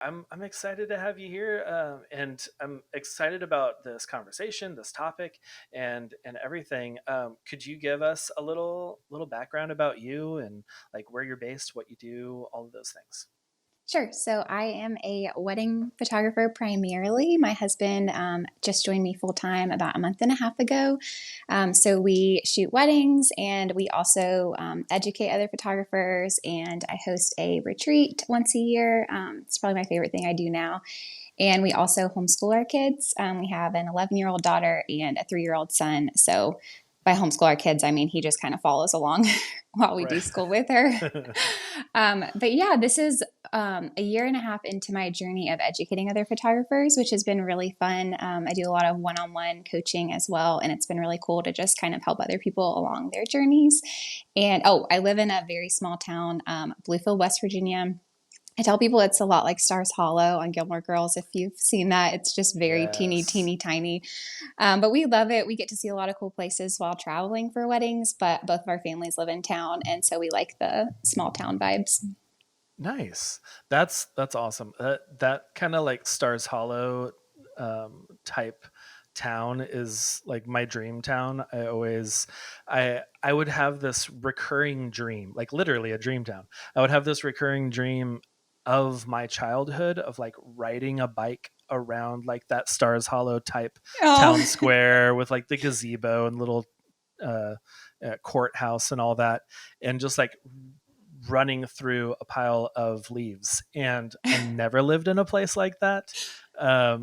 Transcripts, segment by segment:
I'm excited to have you here, and I'm excited about this conversation, this topic, and everything. Could you give us a little background about you and like where you're based, what you do, all of those things? Sure. So I am a wedding photographer primarily. My husband just joined me full time about a month and a half ago. So we shoot weddings and we also educate other photographers. And I host a retreat once a year. It's probably my favorite thing I do now. And we also homeschool our kids. We have an 11-year-old daughter and a 3-year-old son. So by homeschool our kids, I mean he just kind of follows along while we do Right. school with her. But yeah, this is a year and a half into my journey of educating other photographers, which has been really fun. I do a lot of one on one coaching as well, and it's been really cool to just kind of help other people along their journeys. And oh, I live in a very small town, Bluefield, West Virginia. I tell people it's a lot like Stars Hollow on Gilmore Girls. If you've seen that, it's just very teeny, Yes. teeny, tiny. But we love it. We get to see a lot of cool places while traveling for weddings, but both of our families live in town. And so we like the small town vibes. Nice. That's awesome. That kind of like Stars Hollow type town is like my dream town. I would have this recurring dream, like literally a dream town. I would have this recurring dream of my childhood of like riding a bike around like that Stars Hollow type Oh, town square with like the gazebo and little uh, courthouse and all that, and just like running through a pile of leaves. And I never lived in a place like that. I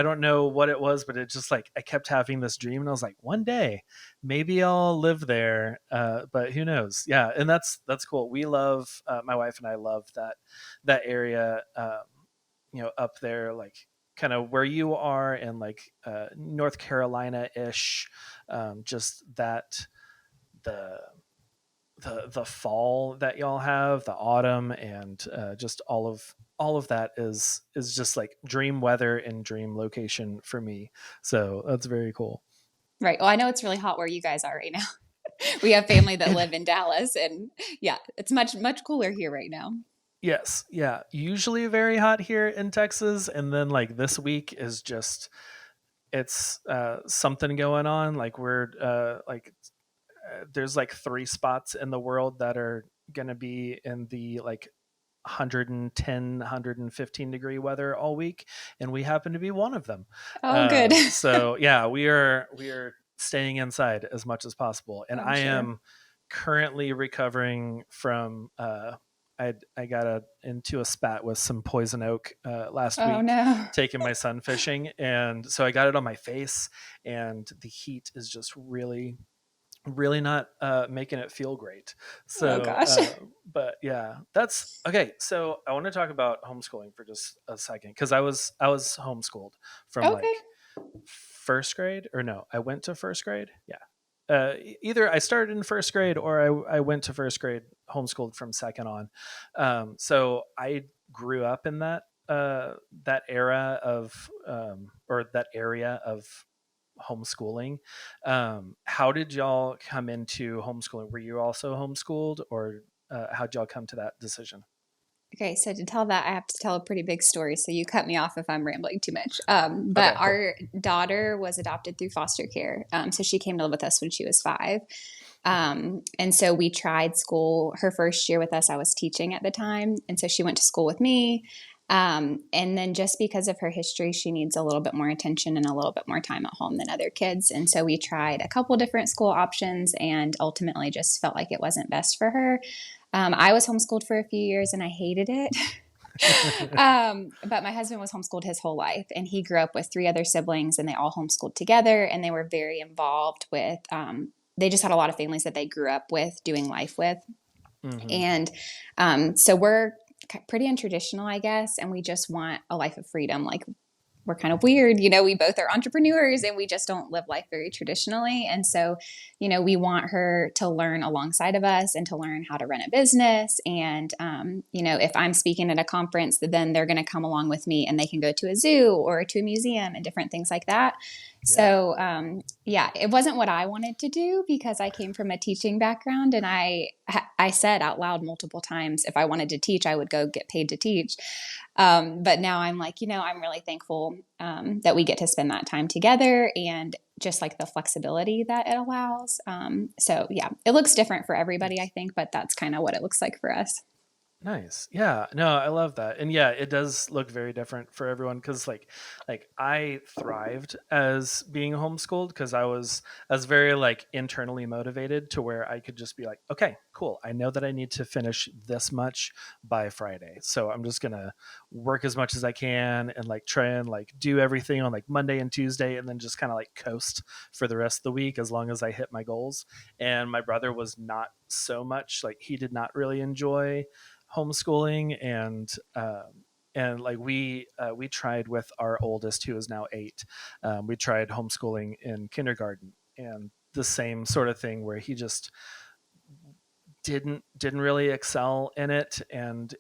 don't know what it was, but it just like I kept having this dream, and I was like, one day maybe I'll live there. But who knows? Yeah, and that's cool. We love my wife and I love that area. Up there, like kind of where you are, and like North Carolina ish. Just that the the fall that y'all have, the autumn, and just all of that is just like dream weather and dream location for me. So that's very cool. right. Well, I know it's really hot where you guys are right now. We have family that It live in Dallas, and yeah, it's much, much cooler here right now. Yes, yeah. Usually very hot here in Texas, and then like this week is just it's something going on. Like we're there's like three spots in the world that are gonna be in the like 110 115-degree weather all week, and we happen to be one of them. Oh, good. So yeah, we are staying inside as much as possible, and I'm I sure. am currently recovering from I got into a spat with some poison oak last Oh, week, no. taking my son fishing, and so I got it on my face, and the heat is just really not making it feel great. Oh, So, gosh. but yeah, that's okay. So I want to talk about homeschooling for just a second, because I was homeschooled from Okay. like first grade, or no, I went to first grade. Yeah. Either I started in first grade, or I went to first grade homeschooled from second on. So I grew up in that era of or that area of homeschooling. How did y'all come into homeschooling? Were you also homeschooled, or how'd y'all come to that decision? Okay, so to tell that, I have to tell a pretty big story. So you cut me off if I'm rambling too much. But Okay, cool. our daughter was adopted through foster care. So she came to live with us when she was 5. And so we tried school her first year with us. I was teaching at the time. And so she went to school with me. And then just because of her history, she needs a little bit more attention and a little bit more time at home than other kids. And so we tried a couple different school options and ultimately just felt like it wasn't best for her. I was homeschooled for a few years and I hated it. But my husband was homeschooled his whole life, and he grew up with 3 other siblings, and they all homeschooled together, and they were very involved with. They just had a lot of families that they grew up with, doing life with, Hmm. and so we're pretty untraditional, I guess, and we just want a life of freedom. Like we're kind of weird. We both are entrepreneurs and we just don't live life very traditionally. And so, we want her to learn alongside of us and to learn how to run a business. And, if I'm speaking at a conference, then they're going to come along with me and they can go to a zoo or to a museum and different things like that. Yeah. So, yeah, it wasn't what I wanted to do because I came from a teaching background and I I said out loud multiple times, if I wanted to teach, I would go get paid to teach. But now I'm like, I'm really thankful that we get to spend that time together and just like the flexibility that it allows. So yeah, it looks different for everybody, I Nice. think, but that's kind of what it looks like for us. Nice. Yeah. No, I love that. And yeah, it does look very different for everyone cuz like I thrived as being homeschooled cuz I was very like internally motivated to where I could just be like, "Okay, cool. I know that I need to finish this much by Friday. So I'm just going to work as much as I can and like try and like do everything on like Monday and Tuesday and then just kind of like coast for the rest of the week as long as I hit my goals." And my brother was not so much like he did not really enjoy homeschooling and like we tried with our oldest who is now 8. We tried homeschooling in kindergarten and the same sort of thing where he just didn't really excel in it and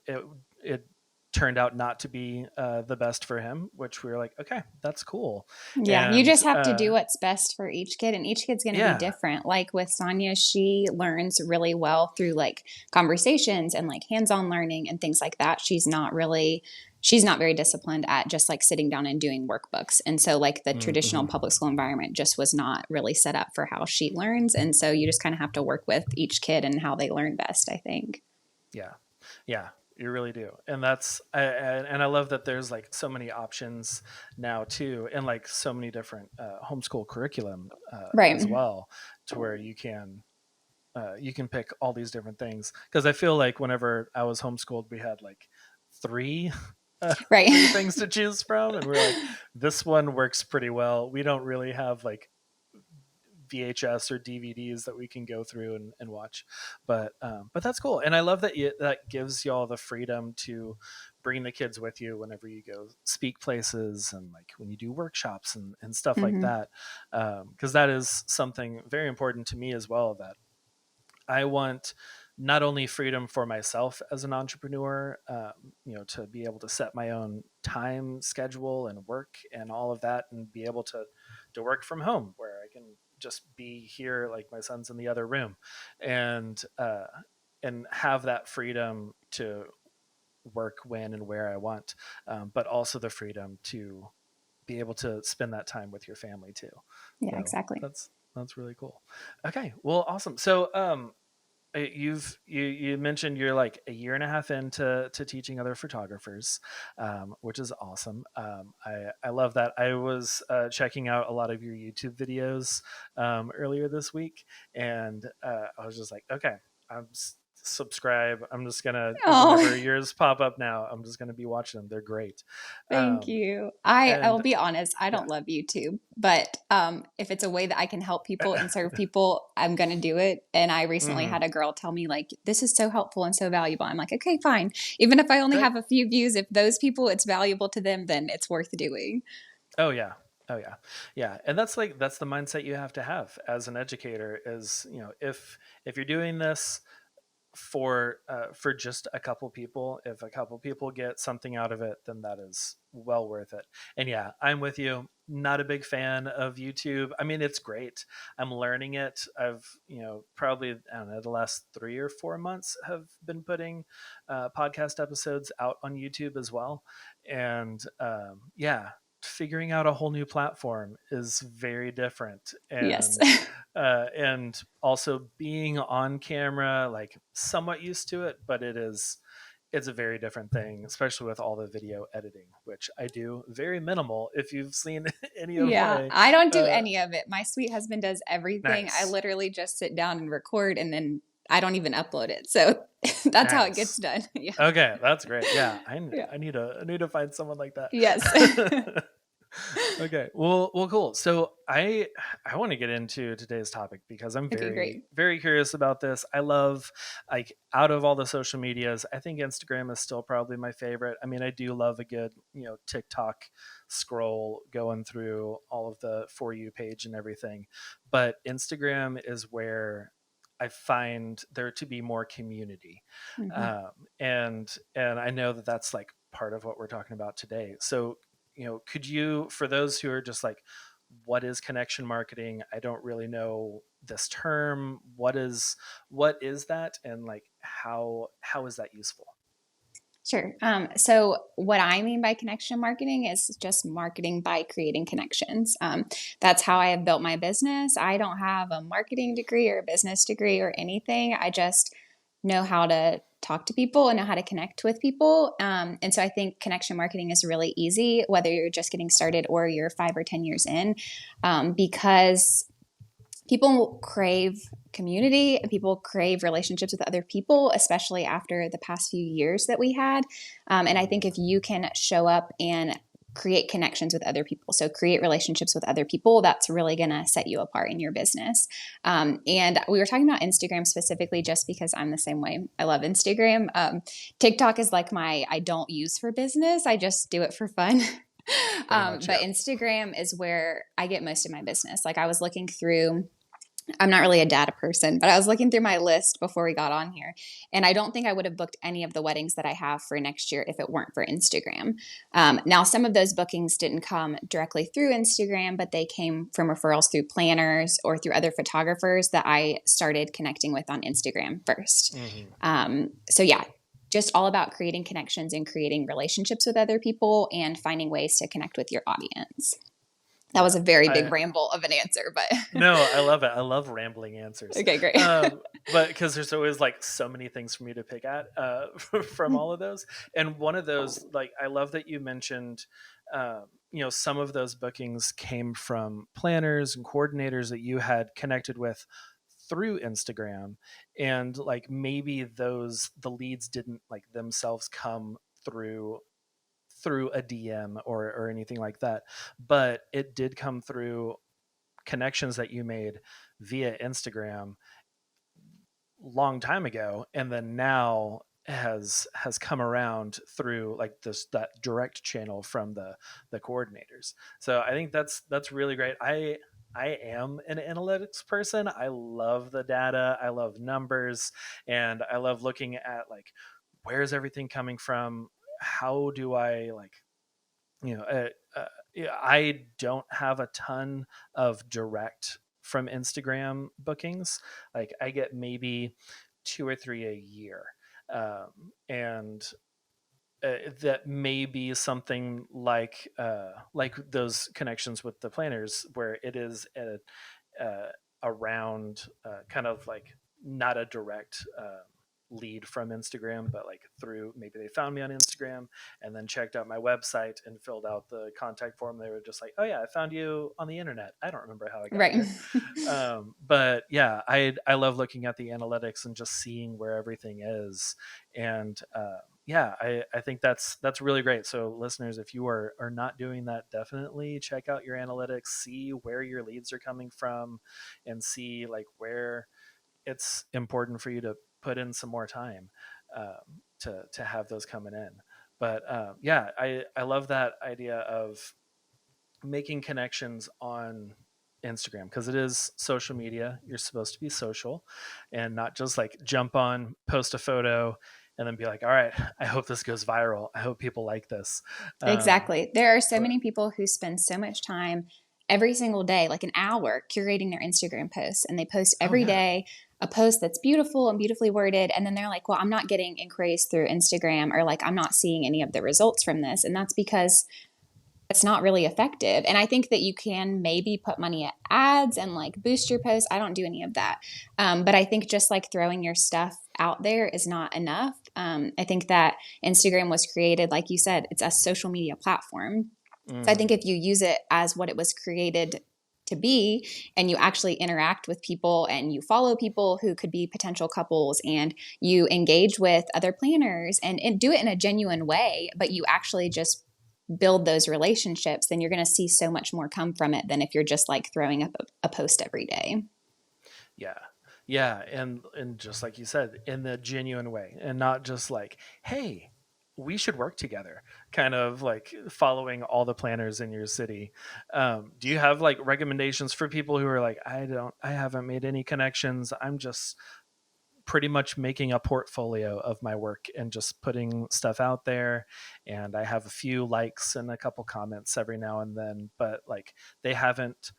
it turned out not to be the best for him, which we were like, okay, that's cool. Yeah, you And just have to do what's best for each kid, and each kid's going to be yeah. different. Like with Sonia, she learns really well through like conversations and like hands-on learning and things like that. She's not very disciplined at just like sitting down and doing workbooks. And so like the traditional Mm-hmm. public school environment just was not really set up for how she learns. And so you just kind of have to work with each kid and how they learn best, I think. Yeah, yeah, you really do, and and I love that there's like so many options now too, and like so many different homeschool curriculum as Right. well, to where you can pick all these different things. Because I feel like whenever I was homeschooled, we had like three. Right. Three things to choose from, and we're like, this one works pretty well. We don't really have like VHS or DVDs that we can go through and watch. But that's cool, and I love that that gives y'all the freedom to bring the kids with you whenever you go speak places and like when you do workshops and stuff like Hmm. that, because that is something very important to me as well. That I want not only freedom for myself as an entrepreneur, to be able to set my own time schedule and work and all of that, and be able to work from home where I can just be here, like my son's in the other room, and and have that freedom to work when and where I want, but also the freedom to be able to spend that time with your family too. Yeah, So exactly. that's really cool. Okay, well, awesome. So you mentioned you're like a year and a half into teaching other photographers, which is awesome. I love that. I was checking out a lot of your YouTube videos earlier this week, and I was just like, okay, subscribe. I'm just gonna, whenever Oh, yours pop up now, I'm just gonna be watching them. They're great. thank um, you. I will and be honest, I yeah. don't love YouTube, but if it's a way that I can help people and serve people, I'm going to do it. And I recently Hmm. had a girl tell me, like, this is so helpful and so valuable. I'm like, okay, fine. Even if I only Great. have a few views, if those people, it's valuable to them, then it's worth doing. Oh yeah. Oh yeah. Yeah. And that's the mindset you have to have as an educator is, if you're doing this for just a couple people, if a couple people get something out of it, then that is well worth it. And yeah, I'm with you. Not a big fan of YouTube. I mean, it's great. I'm learning it. I've, probably, I don't know, the last 3 or 4 months have been putting podcast episodes out on YouTube as well. And yeah, figuring out a whole new platform is very different. Yes. And also being on camera, like somewhat used to it, but it's a very different thing, especially with all the video editing, which I do very minimal. If you've seen any of Yeah, my I don't do uh any of it. My sweet husband does everything. I nice, literally just sit down and record and then I don't even upload it. So that's how it gets nice. done. Yeah. Okay, that's great. Yeah, Yeah. I need to find someone like Yes. that. Okay. Well, cool. So I want to get into today's topic because I'm Okay, very great. very curious about this. I love, like, out of all the social medias, I think Instagram is still probably my favorite. I mean, I do love a good, TikTok scroll going through all of the For You page and everything, but Instagram is where I find there to be more community, Hmm. um, and I know that that's, like, part of what we're talking about today. So, could you, for those who are just like, what is connection marketing? I don't really know this term. What is that, and like how is that useful? Sure. So, what I mean by connection marketing is just marketing by creating connections. That's how I have built my business. I don't have a marketing degree or a business degree or anything. I just know how to talk to people and know how to connect with people. And so, I think connection marketing is really easy, whether you're just getting started or you're 5 or 10 years in, because people crave community and people crave relationships with other people, especially after the past few years that we had. And I think if you can show up and create connections with other people, so create relationships with other people, that's really going to set you apart in your business. And we were talking about Instagram specifically just because I'm the same way. I love Instagram. TikTok is like I don't use for business, I just do it for fun. Pretty much, But yeah. Instagram is where I get most of my business. Like I was looking through, I'm not really a data person, but I was looking through my list before we got on here. And I don't think I would have booked any of the weddings that I have for next year if it weren't for Instagram. Now, some of those bookings didn't come directly through Instagram, but they came from referrals through planners or through other photographers that I started connecting with on Instagram first. Hmm. So, yeah, just all about creating connections and creating relationships with other people and finding ways to connect with your audience. That was Yeah. a very big I ramble of an answer, but No, I love it. I love rambling answers. okay, great. But because there's always like so many things for me to pick at from all of those. And one of those, like, I love that you mentioned, some of those bookings came from planners and coordinators that you had connected with through Instagram. And like maybe the leads didn't like themselves come through a DM or anything like that, but it did come through connections that you made via Instagram long time ago, and then now has come around through like this that direct channel from the coordinators. So I think that's really great. I am an analytics person. I love the data, I love numbers, and I love looking at like where's everything coming from, how do I like yeah, I don't have a ton of direct from Instagram bookings. Like I get maybe two or three a year, and that may be something like those connections with the planners, where it is around kind of like not a direct lead from Instagram, but like through maybe they found me on Instagram and then checked out my website and filled out the contact form. They were just like, "Oh yeah, I found you on the internet. I don't remember how I got Right. here." But yeah, I love looking at the analytics and just seeing where everything is, and yeah, I think that's really great. So listeners, if you are not doing that, definitely check out your analytics, see where your leads are coming from, and see like where it's important for you to put in some more time to have those coming in. But yeah, I love that idea of making connections on Instagram, because it is social media. You're supposed to be social and not just like jump on, post a photo, and then be like, all right, I hope this goes viral. I hope people like this. Um, Exactly. There are so but many people who spend so much time every single day, like an hour, curating their Instagram posts, and they post oh every yeah, day a post that's beautiful and beautifully worded. And then they're like, well, I'm not getting inquiries through Instagram, or like, I'm not seeing any of the results from this. And that's because it's not really effective. And I think that you can maybe put money at ads and like boost your posts. I don't do any of that. But I think just like throwing your stuff out there is not enough. I think that Instagram was created, like you said, it's a social media platform. So I think hmm, if you use it as what it was created to be, and you actually interact with people and you follow people who could be potential couples, and you engage with other planners and do it in a genuine way, but you actually just build those relationships, then you're going to see so much more come from it than if you're just like throwing up a post every day. yeah, yeah, and just like you said, in the genuine way, and not just like, hey, we should work together, kind of like following all the planners in your city. Do you have like recommendations for people who are like, I haven't made any connections, I'm just pretty much making a portfolio of my work and just putting stuff out there. And I have a few likes and a couple comments every now and then, but like they haven't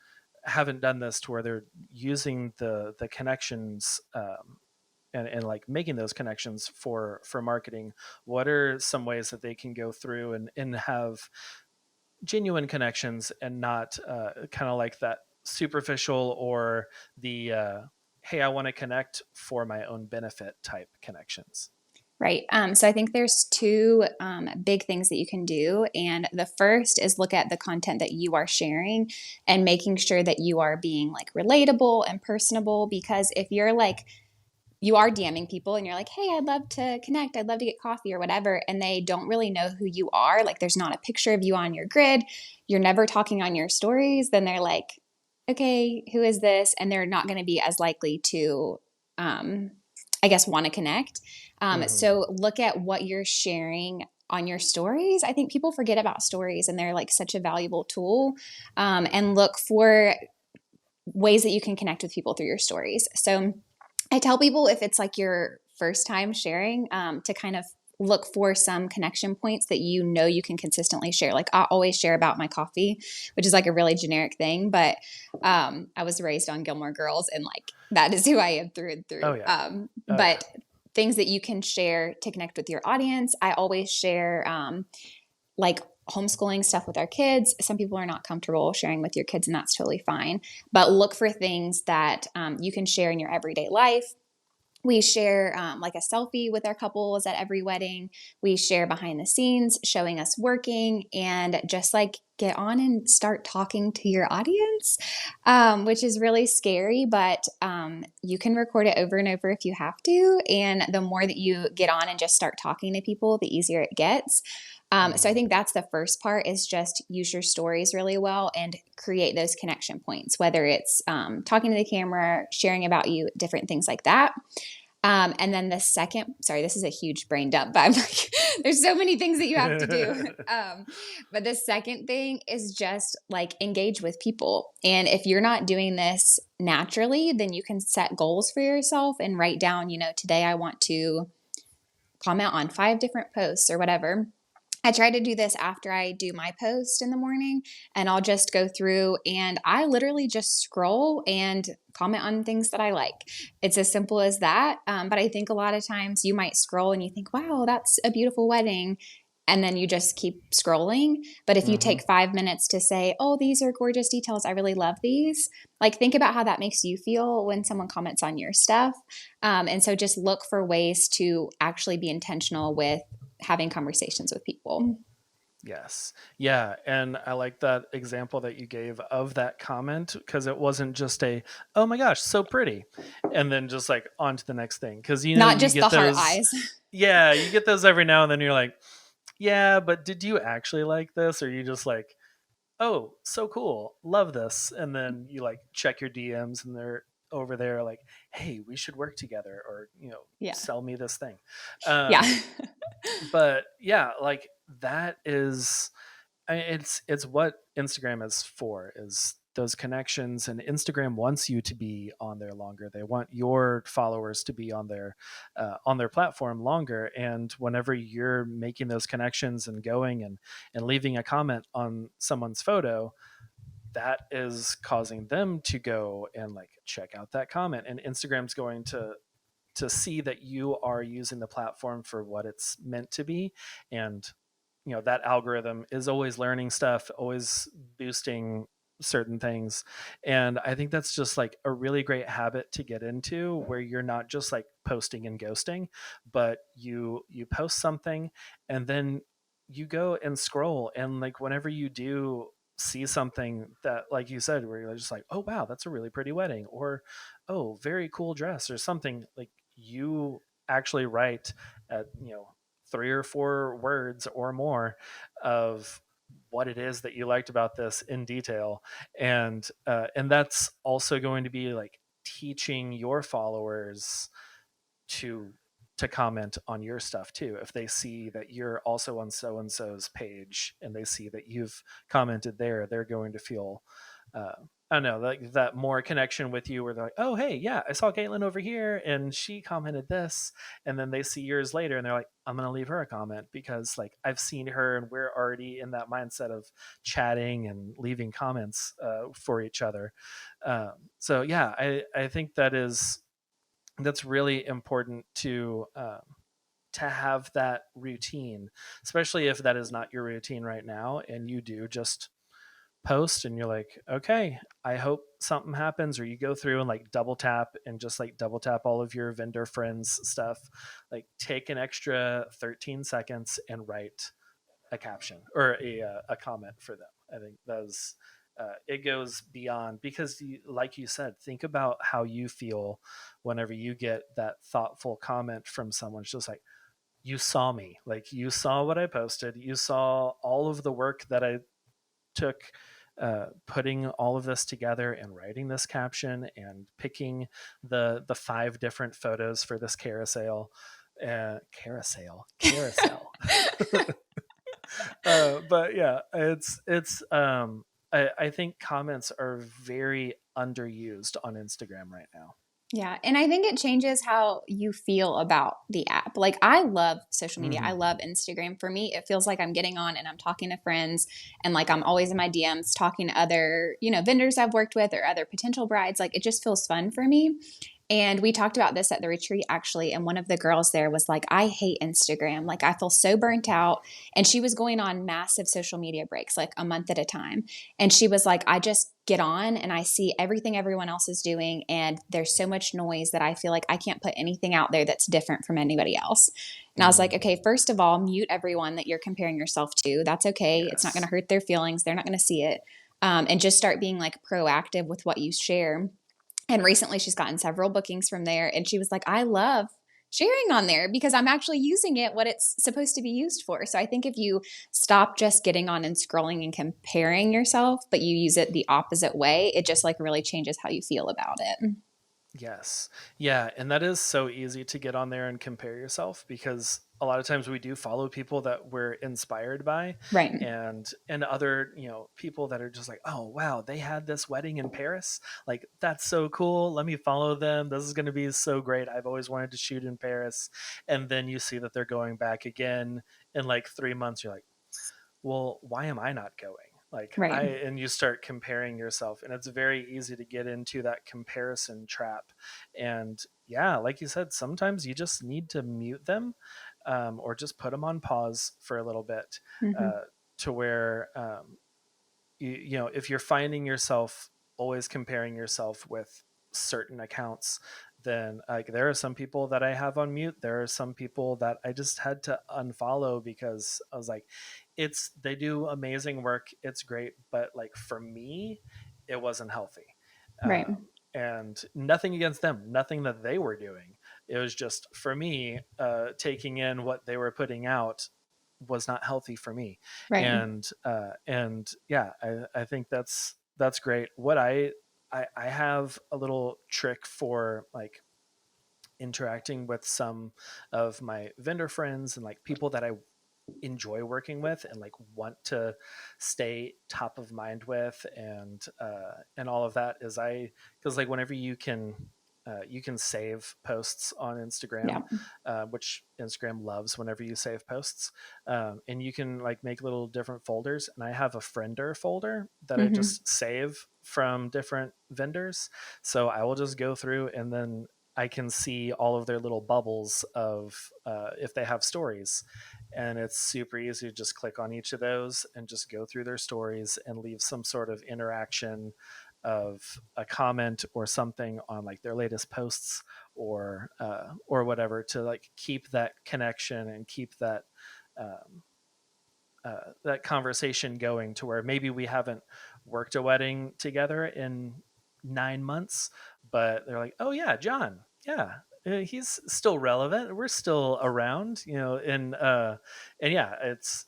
done this to where they're using the connections, and like making those connections for marketing. What are some ways that they can go through and have genuine connections and not kind of like that superficial or the hey, I want to connect for my own benefit type connections? Right. So I think there's two big things that you can do. And the first is look at the content that you are sharing and making sure that you are being like relatable and personable. Because if you're like, you are DMing people and you're like, hey, I'd love to connect. I'd love to get coffee or whatever. And they don't really know who you are. Like there's not a picture of you on your grid. You're never talking on your stories. Then they're like, okay, who is this? And they're not going to be as likely to, I guess, want to connect. Mm-hmm. So look at what you're sharing on your stories. I think people forget about stories and they're like such a valuable tool. And look for ways that you can connect with people through your stories. So I tell people if it's like your first time sharing, to kind of look for some connection points that you know you can consistently share. Like I always share about my coffee, which is like a really generic thing, but I was raised on Gilmore Girls and like that is who I am through and Oh through. yeah. Oh yeah. But things that you can share to connect with your audience, I always share like homeschooling stuff with our kids. Some people are not comfortable sharing with your kids, and that's totally fine. But look for things that you can share in your everyday life. We share like a selfie with our couples at every wedding. We share behind the scenes, showing us working, and just like get on and start talking to your audience, which is really scary, but you can record it over and over if you have to. And the more that you get on and just start talking to people, the easier it gets. So I Mm-hmm. think that's the first part is just use your stories really well and create those connection points, whether it's talking to the camera, sharing about you, different things like that. And then the second, sorry, this is a huge brain dump, but I'm like, there's so many things that you have to do. But the second thing is just like engage with people. And if you're not doing this naturally, then you can set goals for yourself and write down, today I want to comment on 5 different posts or whatever. I try to do this after I do my post in the morning, and I'll just go through and I literally just scroll and comment on things that I like. It's as simple as that. But I think a lot of times you might scroll and you think, wow, that's a beautiful wedding. And then you just keep scrolling. But if you Mm-hmm. take 5 minutes to say, oh, these are gorgeous details, I really love these, like think about how that makes you feel when someone comments on your stuff. And so just look for ways to actually be intentional with having conversations with people. Yes. Yeah. And I like that example that you gave of that comment because it wasn't just a, oh my gosh, so pretty. And then just like on to the next thing. Because, Not you just the get heart those, eyes. yeah, you get those every now and then. You're like, yeah, but did you actually like this? Or you just like, oh, so cool, love this. And then you like check your DMs and they're over there like, hey, we should work together or, Yeah. sell me this thing. Yeah. Um, but yeah, like that is, it's what Instagram is for, is those connections. And Instagram wants you to be on there longer. They want your followers to be on their platform longer. And whenever you're making those connections and going and leaving a comment on someone's photo, that is causing them to go and like check out that comment. And Instagram's going to see that you are using the platform for what it's meant to be. And that algorithm is always learning stuff, always boosting certain things. And I think that's just like a really great habit to get into, where you're not just like posting and ghosting, but you post something and then you go and scroll, and like whenever you do see something that, like you said, where you're just like, oh wow, that's a really pretty wedding, or oh, very cool dress, or something, like you actually write at 3 or 4 words or more of what it is that you liked about this in detail. And that's also going to be like teaching your followers to comment on your stuff too. If they see that you're also on so and so's page and they see that you've commented there, they're going to feel I don't know, like that more connection with you where they're like, oh, hey, yeah, I saw Caitlin over here and she commented this. And then they see years later and they're like, I'm going to leave her a comment because like I've seen her and we're already in that mindset of chatting and leaving comments for each other. So yeah, I think that's really important to have that routine, especially if that is not your routine right now and you do just post and you're like, okay, I hope something happens, or you go through and like double tap and just like double tap all of your vendor friends stuff, like take an extra 13 seconds and write a caption or a comment for them. I think that's it goes beyond because like you said, think about how you feel whenever you get that thoughtful comment from someone. It's just like, you saw me, like you saw what I posted, you saw all of the work that I took putting all of this together and writing this caption and picking the five different photos for this carousel. But yeah, I think comments are very underused on Instagram right now. Yeah, and I think it changes how you feel about the app. Like, I love social media. I Hmm. love Instagram. For me, it feels like I'm getting on and I'm talking to friends, and like I'm always in my DMs talking to other, vendors I've worked with or other potential brides. Like, it just feels fun for me. And we talked about this at the retreat actually. And one of the girls there was like, I hate Instagram. Like, I feel so burnt out. And she was going on massive social media breaks, like a month at a time. And she was like, I just get on and I see everything everyone else is doing. And there's so much noise that I feel like I can't put anything out there that's different from anybody else. And I was like, Mm, okay, first of all, mute everyone that you're comparing yourself to. That's okay. It's not going to yes. hurt their feelings. They're not going to see it. And just start being like proactive with what you share. And recently she's gotten several bookings from there. And she was like, I love sharing on there because I'm actually using it what it's supposed to be used for. So I think if you stop just getting on and scrolling and comparing yourself, but you use it the opposite way, it just like really changes how you feel about it. Yes. Yeah, and that is so easy to get on there and compare yourself because a lot of times we do follow people that we're inspired by Right. and other, people that are just like, "Oh, wow, they had this wedding in Paris. Like that's so cool. Let me follow them. This is going to be so great. I've always wanted to shoot in Paris." And then you see that they're going back again in like 3 months. You're like, well, why am I not going? Like Right. and you start comparing yourself, and it's very easy to get into that comparison trap. And yeah, like you said, sometimes you just need to mute them, or just put them on pause for a little bit, Mm-hmm. uh, to where if you're finding yourself always comparing yourself with certain accounts, then like there are some people that I have on mute, there are some people that I just had to unfollow because I was like, it's they do amazing work, it's great, but like for me it wasn't healthy. Right. And nothing against them, nothing that they were doing, it was just for me, taking in what they were putting out was not healthy for me. Right. And yeah, I think that's great. What I have a little trick for like interacting with some of my vendor friends and like people that I enjoy working with and like want to stay top of mind with, and all of that is because like whenever you can save posts on Instagram, Yeah. which Instagram loves whenever you save posts, and you can like make little different folders. And I have a friender folder that I Mm-hmm. just save from different vendors, so I will just go through and then I can see all of their little bubbles of if they have stories, and it's super easy to just click on each of those and just go through their stories and leave some sort of interaction of a comment or something on like their latest posts, or whatever, to like keep that connection and keep um, that conversation going to where maybe we haven't worked a wedding together in 9 months, but they're like, oh yeah, John, yeah, he's still relevant. We're still around, and yeah, it's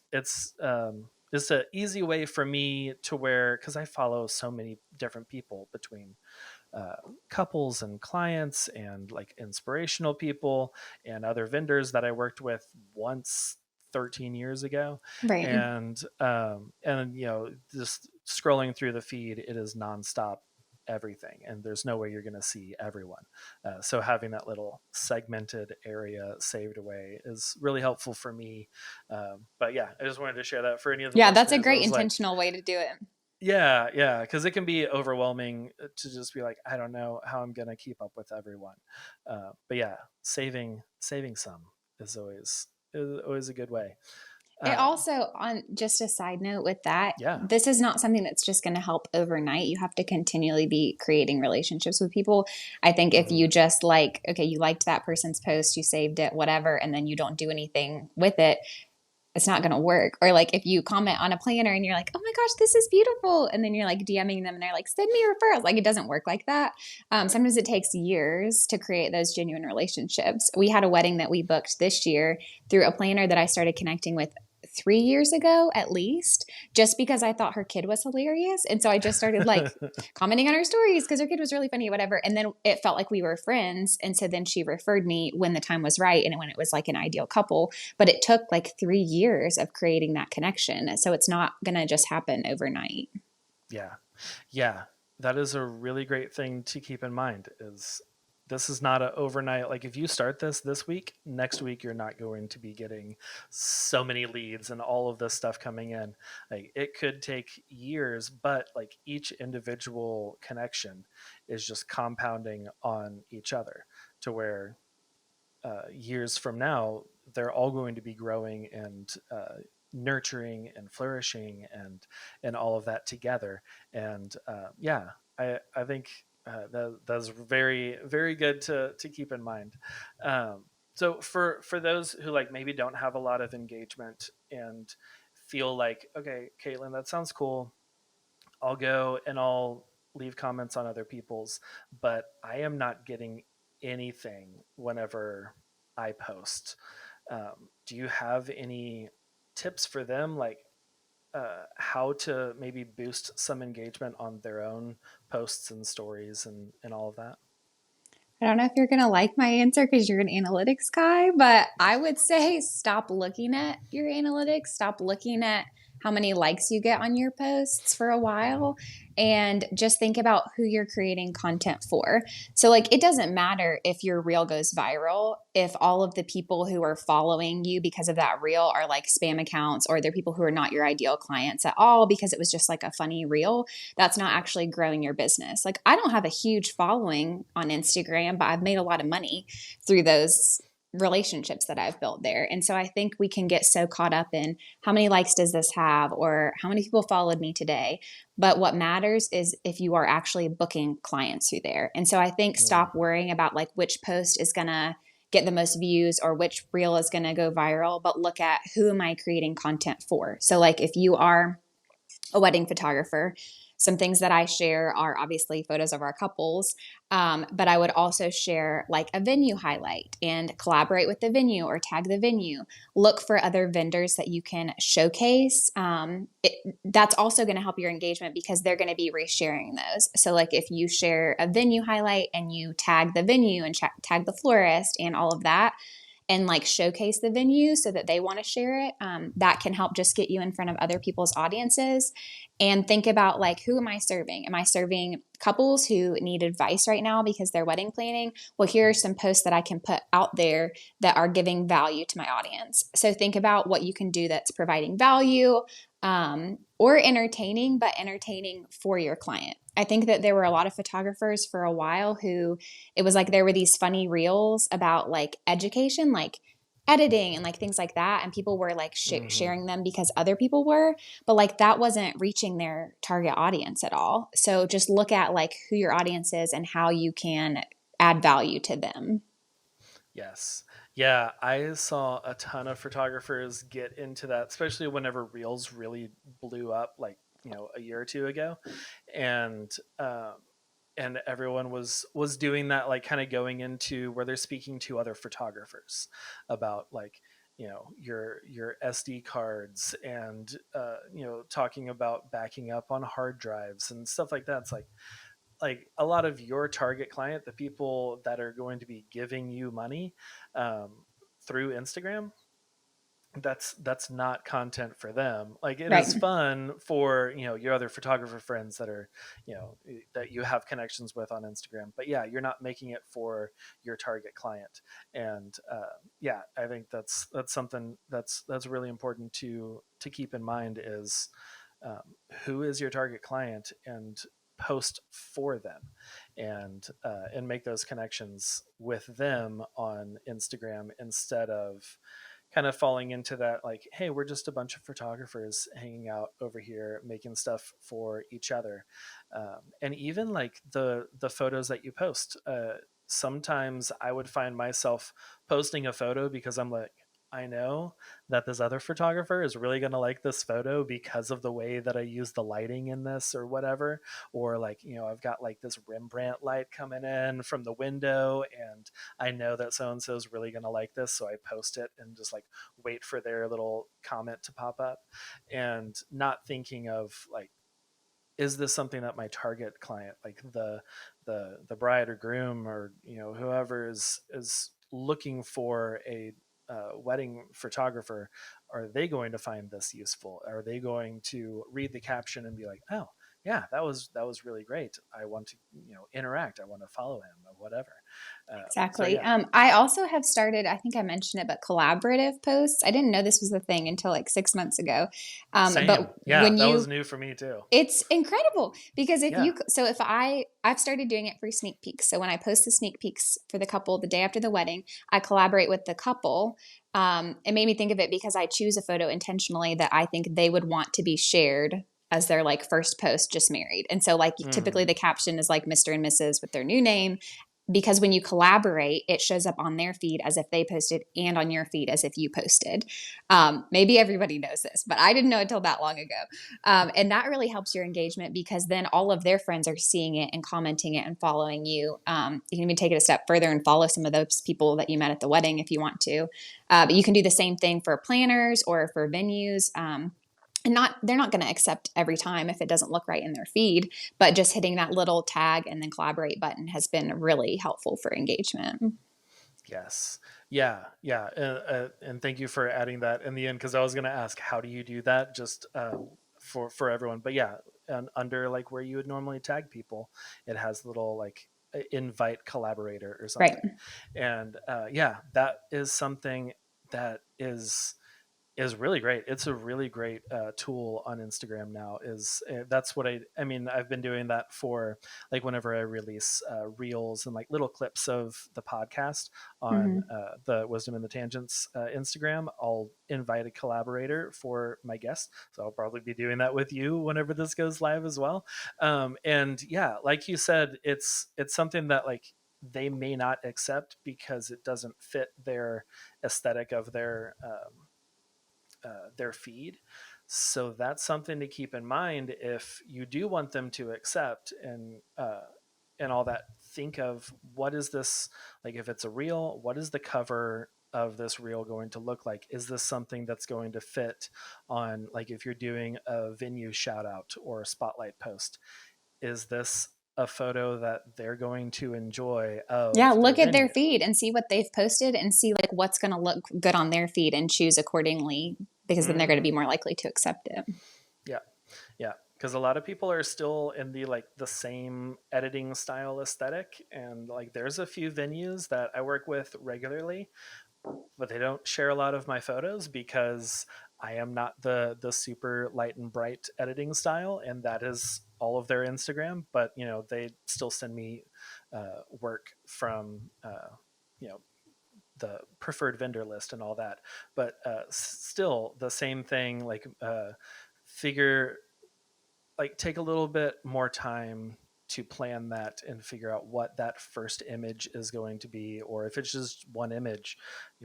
an easy way for me to where because I follow so many different people between uh, couples and clients and like inspirational people and other vendors that I worked with once 13 years ago. Right. And just scrolling through the feed, it is nonstop everything, and there's no way you're going to see everyone. So having that little segmented area saved away is really helpful for me. But yeah, I just wanted to share that for any of the Yeah, that's a listeners. I great was like, intentional way to do it. yeah, yeah, because it can be overwhelming to just be like, I don't know how I'm going to keep up with everyone. But yeah, saving some is always a good way. It Um, also, on just a side note with that, yeah. this is not something that's just going to help overnight. You have to continually be creating relationships with people. I think if Hmm. you just like, okay, you liked that person's post, you saved it, whatever, and then you don't do anything with it, it's not going to work. Or like if you comment on a planner and you're like, oh my gosh, this is beautiful. And then you're like DMing them and they're like, send me referrals. Like it doesn't work like that. Right. Sometimes it takes years to create those genuine relationships. We had a wedding that we booked this year through a planner that I started connecting with 3 years ago at least, just because I thought her kid was hilarious. And so I just started like commenting on her stories because her kid was really funny, whatever. And then it felt like we were friends. And so then she referred me when the time was right and when it was like an ideal couple. But it took like 3 years of creating that connection. So it's not going to just happen overnight. Yeah. Yeah. That is a really great thing to keep in mind is this is not a overnight, like if you start this week, next week you're not going to be getting so many leads and all of this stuff coming in. Like it could take years, but like each individual connection is just compounding on each other to where years from now, they're all going to be growing and nurturing and flourishing and all of that together. And yeah, I think that's very very good to keep in mind. So for those who like maybe don't have a lot of engagement and feel like, okay, Caitlin, that sounds cool. I'll go and I'll leave comments on other people's, but I am not getting anything whenever I post. Do you have any tips for them, like how to maybe boost some engagement on their own posts and stories and all of that? I don't know if you're going to like my answer because you're an analytics guy, but I would say stop looking at your analytics, stop looking at how many likes you get on your posts for a while, and just think about who you're creating content for. So, like, it doesn't matter if your reel goes viral, if all of the people who are following you because of that reel are like spam accounts or they're people who are not your ideal clients at all because it was just like a funny reel. That's not Right. actually growing your business. Like, I don't have a huge following on Instagram, but I've made a lot of money through those relationships that I've built there. And so I think we can get so caught up in how many likes does this have or how many people followed me today. But what matters is if you are actually booking clients through there. And so I think Mm, stop worrying about like which post is going to get the most views or which reel is going to go viral, but look at who am I creating content for. So like if you are a wedding photographer. Some things that I share are obviously photos of our couples, but I would also share like a venue highlight and collaborate with the venue or tag the venue. Look for other vendors that you can showcase. That's also going to help your engagement because they're going to be resharing those. So, like if you share a venue highlight and you tag the venue and tag the florist and all of that, and like showcase the venue so that they want to share it, that can help just get you in front of other people's audiences. And think about like, who am I serving? Am I serving couples who need advice right now because they're wedding planning? Well, here are some posts that I can put out there that are giving value to my audience. So think about what you can do that's providing value, or entertaining, but entertaining for your client. I think that there were a lot of photographers for a while who it was like there were these funny reels about like education, like editing and like things like that. And people were like hmm. sharing them because other people were, but like that wasn't reaching their target audience at all. So just look at like who your audience is and how you can add value to them. Yes. Yeah, I saw a ton of photographers get into that, especially whenever Reels really blew up, like, a year or two ago. And and everyone was doing that, like kind of going into where they're speaking to other photographers about like, your SD cards and talking about backing up on hard drives and stuff like that. It's like a lot of your target client, the people that are going to be giving you money through Instagram, that's not content for them. Like, it is Right. fun for, your other photographer friends that are, that you have connections with on Instagram, but yeah, you're not making it for your target client. And yeah, I think that's something that's really important to keep in mind is, who is your target client, and post for them, and make those connections with them on Instagram, instead of kind of falling into that, like, hey, we're just a bunch of photographers hanging out over here making stuff for each other. And even like the photos that you post, sometimes I would find myself posting a photo because I'm like, I know that this other photographer is really going to like this photo because of the way that I use the lighting in this or whatever. Or like, I've got like this Rembrandt light coming in from the window, and I know that so and so is really going to like this, so I post it and just like wait for their little comment to pop up, and not thinking of like, is this something that my target client, like the bride or groom, or whoever is looking for a wedding photographer, are they going to find this useful? Are they going to read the caption and be like, oh yeah, that was really great, I want to interact, I want to follow him, or whatever. So Exactly. yeah. I also have started, I think I mentioned it, but collaborative posts. I didn't know this was a thing until like 6 months ago. Same. But Yeah, when that was you, new for me too. it's incredible because if Yeah. you, so if I've started doing it for sneak peeks. So when I post the sneak peeks for the couple the day after the wedding, I collaborate with the couple. It made me think of it because I choose a photo intentionally that I think they would want to be shared as their like first post just married. And so like typically Hmm. the caption is like Mr. and Mrs. with their new name, because when you collaborate, it shows up on their feed as if they posted and on your feed as if you posted. Maybe everybody knows this, but I didn't know until that long ago. And that really helps your engagement because then all of their friends are seeing it and commenting it and following you. You can even take it a step further and follow some of those people that you met at the wedding if you want to. But you can do the same thing for planners or for venues. And not they're not going to accept every time if it doesn't look right in their feed, but just hitting that little tag and then collaborate button has been really helpful for engagement. Yes. Yeah. Yeah. And thank you for adding that in the end, because I was going to ask, how do you do that? Just for everyone. But yeah, and under like where you would normally tag people, it has little like invite collaborator or Right. something. And yeah, that is something that is really great. It's a really great tool on Instagram now. That's what I mean. I've been doing that for like whenever I release reels and like little clips of the podcast on Mm-hmm. the Wisdom and the Tangents Instagram. I'll invite a collaborator for my guest, so I'll probably be doing that with you whenever this goes live as well. And yeah, like you said, it's something that like they may not accept because it doesn't fit their aesthetic of their feed. So that's something to keep in mind if you do want them to accept and all that. Think of, what is this, like if it's a reel, what is the cover of this reel going to look like? Is this something that's going to fit on, like if you're doing a venue shout out or a spotlight post, is this a photo that they're going to enjoy Yeah, of their look at their venue? feed and see what they've posted and see like what's going to look good on their feed and choose accordingly because then they're going to be Hmm. more likely to accept it. Yeah. Yeah, because a lot of people are still in the like the same editing style aesthetic, and like there's a few venues that I work with regularly, but they don't share a lot of my photos because I am not the super light and bright editing style, and that is all of their Instagram. But they still send me work from you know the preferred vendor list and all that. But still the same thing, like figure like take a little bit more time to plan that and figure out what that first image is going to be, or if it's just one image,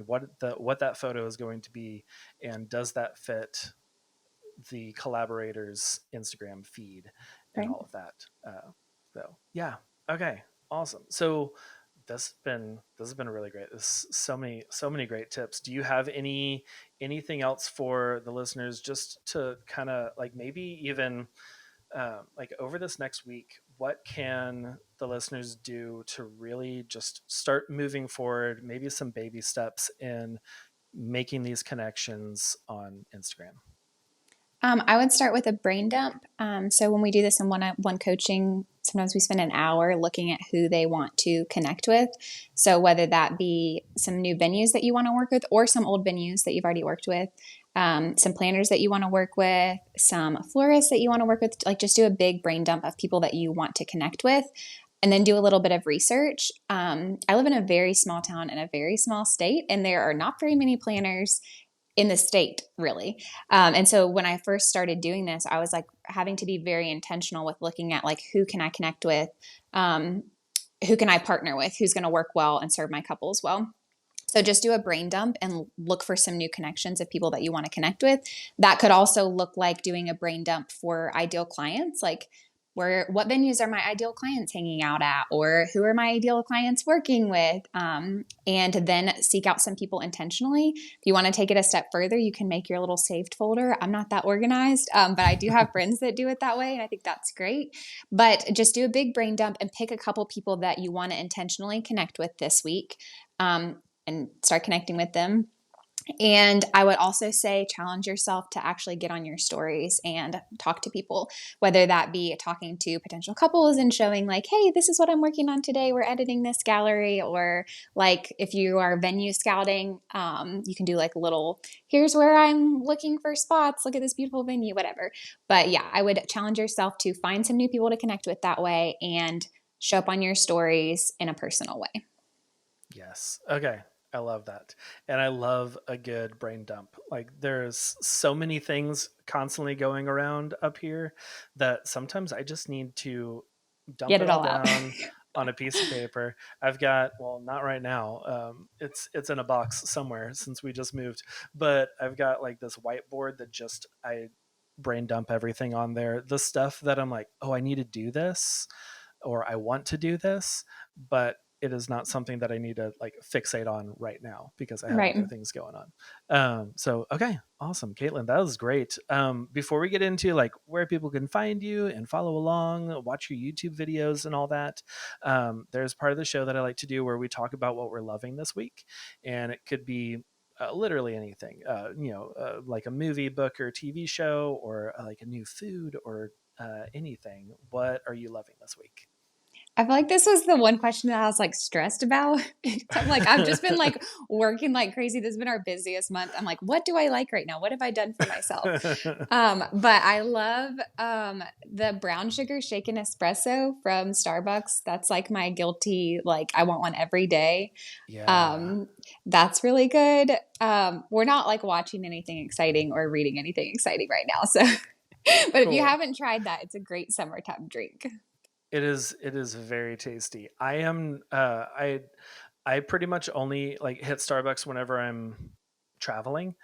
what that photo is going to be, and does that fit the collaborator's Instagram feed and Right. all of that. So yeah, okay, awesome. So this has been really great. This so many great tips. Do you have anything else for the listeners, just to kind of like maybe even like over this next week, what can the listeners do to really just start moving forward, maybe some baby steps in making these connections on Instagram? I would start with a brain dump. So when we do this in one-on-one coaching, sometimes we spend an hour looking at who they want to connect with. So whether that be some new venues that you want to work with, or some old venues that you've already worked with, some planners that you want to work with, some florists that you want to work with, like just do a big brain dump of people that you want to connect with. And then do a little bit of research. I live in a very small town in a very small state, and there are not very many planners in the state, really. And so when I first started doing this, I was like having to be very intentional with looking at like who can I connect with, um, who can I partner with, who's going to work well and serve my couples well. So just do a brain dump and look for some new connections of people that you want to connect with. That could also look like doing a brain dump for ideal clients, like what venues are my ideal clients hanging out at, or who are my ideal clients working with, and then seek out some people intentionally. If you want to take it a step further, you can make your little saved folder. I'm not that organized, but I do have friends that do it that way, and I think that's great. But just do a big brain dump and pick a couple people that you want to intentionally connect with this week, and start connecting with them. And I would also say challenge yourself to actually get on your stories and talk to people, whether that be talking to potential couples and showing like, hey, this is what I'm working on today. We're editing this gallery. Or like if you are venue scouting, you can do like a little, here's where I'm looking for spots. Look at this beautiful venue, whatever. But yeah, I would challenge yourself to find some new people to connect with that way and show up on your stories in a personal way. Yes. Okay. I love that. And I love a good brain dump. Like there's so many things constantly going around up here that sometimes I just need to dump Get it it all all out. down on a piece of paper. I've got, well, not right now. It's in a box somewhere since we just moved, but I've got like this whiteboard that just I brain dump everything on there. The stuff that I'm like, oh, I need to do this, or I want to do this, but it is not something that I need to like fixate on right now because I have other Right. things going on. So okay, awesome, Katelyn, that was great. Before we get into like where people can find you and follow along, watch your YouTube videos and all that, there's part of the show that I like to do where we talk about what we're loving this week, and it could be literally anything, like a movie, book, or TV show, or like a new food, or anything. What are you loving this week? I feel like this was the one question that I was like stressed about. I'm like, I've just been like working like crazy. This has been our busiest month. I'm like, what do I like right now? What have I done for myself? But I love the brown sugar shaken espresso from Starbucks. That's like my guilty, like I want one every day. Yeah, Um, that's really good. We're not like watching anything exciting or reading anything exciting right now. So, but if you cool. haven't tried that, it's a great summertime drink. It is very tasty. I pretty much only like hit Starbucks whenever I'm traveling,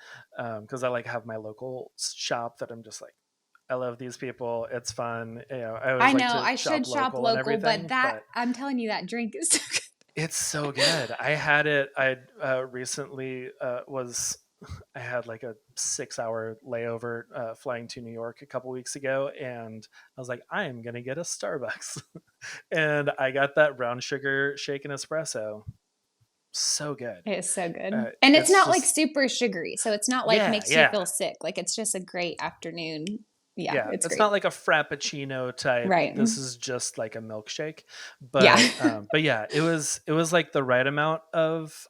because I like have my local shop that I'm just like, I love these people. It's fun. I always I like know to I should shop shop local and local, but everything, that but I'm telling you that drink is so good. it's so good. I had it. I recently was. I had like a 6 hour layover flying to New York a couple weeks ago, and I was like, I am gonna get a Starbucks, and I got that brown sugar shaken espresso. So good. It is so good. And it's It's not like just super sugary. So it's not like yeah, makes you yeah. feel sick. Like it's just a great afternoon. Yeah, Yeah, it's it's great. not like a frappuccino type. Right. This is just like a milkshake. Yeah. But yeah, it was like the right amount of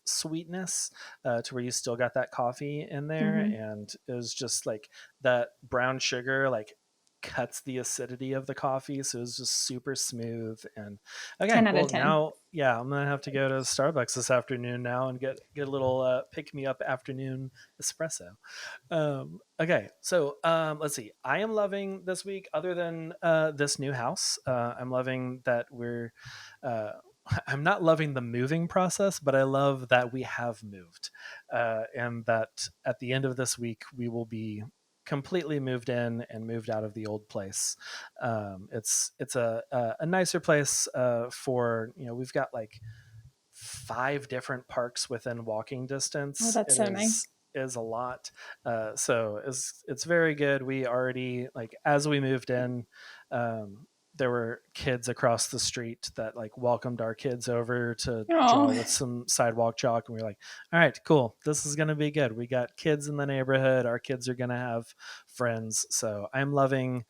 sweetness, to where you still got that coffee in there, Hmm. and it was just like that brown sugar like cuts the acidity of the coffee, so it was just super smooth. And okay, 10 out of well 10. now, yeah, I'm gonna have to go to Starbucks this afternoon now and get a little pick me up afternoon espresso. Okay, so let's see. I am loving this week, other than this new house. I'm loving that we're. Uh, I'm not loving the moving process, but I love that we have moved, and that at the end of this week we will be completely moved in and moved out of the old place. It's a nicer place, for we've got like 5 different parks within walking Oh, distance. that's It so is nice. is a lot. So it's very good. We already, like, as we moved in, um, there were kids across the street that like welcomed our kids over to draw Oh, with some sidewalk chalk, and we were like, all right, cool, this is going to be good. We got kids in the neighborhood, our kids are going to have friends. So I'm loving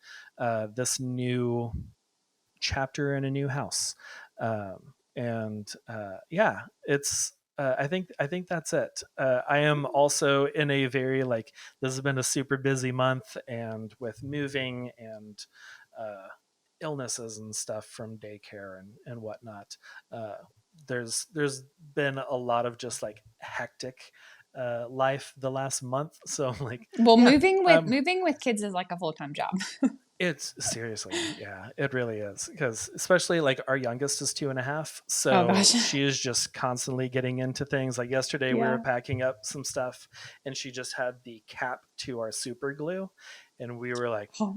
this new chapter in a new house. And yeah, it's I think that's it. I am also in a very like, this has been a super busy month, and with moving and illnesses and stuff from daycare and whatnot. Uh, there's been a lot of just like hectic life the last month. So I'm like, well, yeah, moving with kids is like a full-time job. it's seriously, yeah, it really is. Because especially like our youngest is 2.5, Oh so gosh. she is just constantly getting into things. Like yesterday, we were Yeah. packing up some stuff, and she just had the cap to our super glue, and we were like, Oh,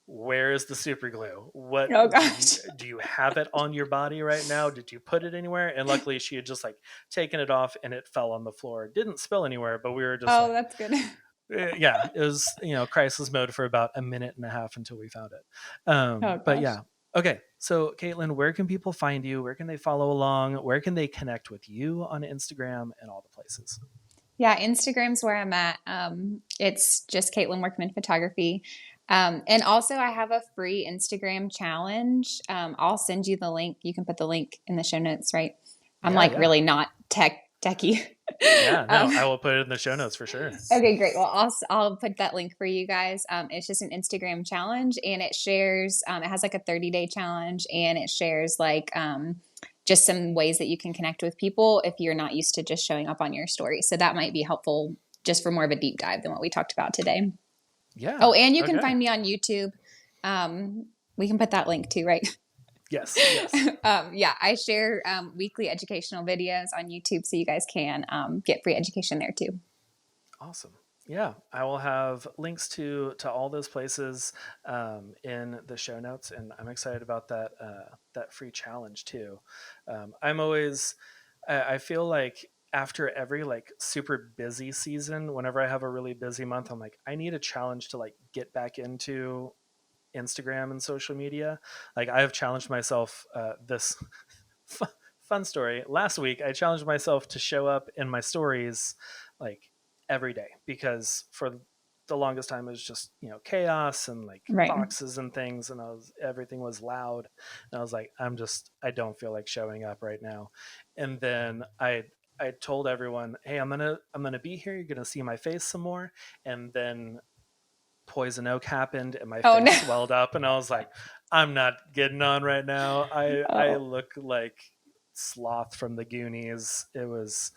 "Where is the super glue? What oh do you gosh. do? You have it on your body right now? Did you put it anywhere?" And luckily, she had just like taken it off, and it fell on the floor. It didn't spill anywhere, but we were just Oh, like, that's good. yeah, it was, crisis mode for about a minute and a half until we found it. Oh But gosh. yeah. Okay. So Caitlin, where can people find you? Where can they follow along? Where can they connect with you on Instagram and all the places? Yeah, Instagram's where I'm at. It's just Katelyn Workman Photography. And also, I have a free Instagram challenge. I'll send you the link. You can put the link in the show notes, right? I'm Yeah, like yeah. really not techie. Yeah, no, um, I will put it in the show notes for sure. okay, great. Well, I'll put that link for you guys. It's just an Instagram challenge, and it shares. It has like a 30-day challenge, and it shares like just some ways that you can connect with people if you're not used to just showing up on your story. So that might be helpful just for more of a deep dive than what we talked about today. Yeah. Oh, and you can Okay. find me on YouTube. We can put that link too, right? Yes, yes. Yeah, I share weekly educational videos on YouTube, so you guys can get free education there too. Awesome. Yeah, I will have links to all those places in the show notes, and I'm excited about that free challenge too. I'm always, I feel like after every like super busy season, whenever I have a really busy month, I'm like, I need a challenge to like get back into Instagram and social media. Like I have challenged myself this fun story. Last week, I challenged myself to show up in my stories like every day, because for the longest time it was just chaos and like Right. boxes and things, and everything was loud, and I was like, I don't feel like showing up right now. And then I told everyone, hey, I'm gonna be here, you're gonna see my face some more. And then poison oak happened, and my Oh face no. swelled up, and I was like, I'm not getting on right now. I Oh. look like Sloth from the Goonies. It was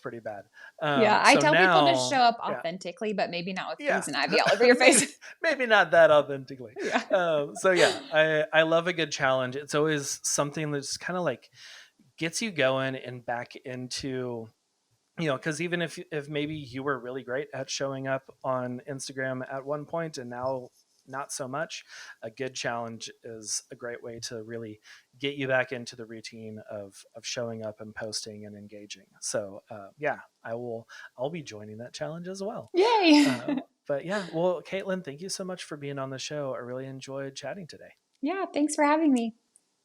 pretty bad. Yeah, I So tell people to show now, up yeah, authentically, but maybe not with yeah, poison ivy all over your maybe face. maybe not that authentically. Yeah. So yeah, I love a good challenge. It's always something that's kind of like gets you going and back into, because even if maybe you were really great at showing up on Instagram at one point and now not so much, a good challenge is a great way to really get you back into the routine of showing up and posting and engaging. So yeah, I'll be joining that challenge as well. Yay. uh, but yeah, well, Caitlin, thank you so much for being on the show. I really enjoyed chatting today. Yeah, thanks for having me.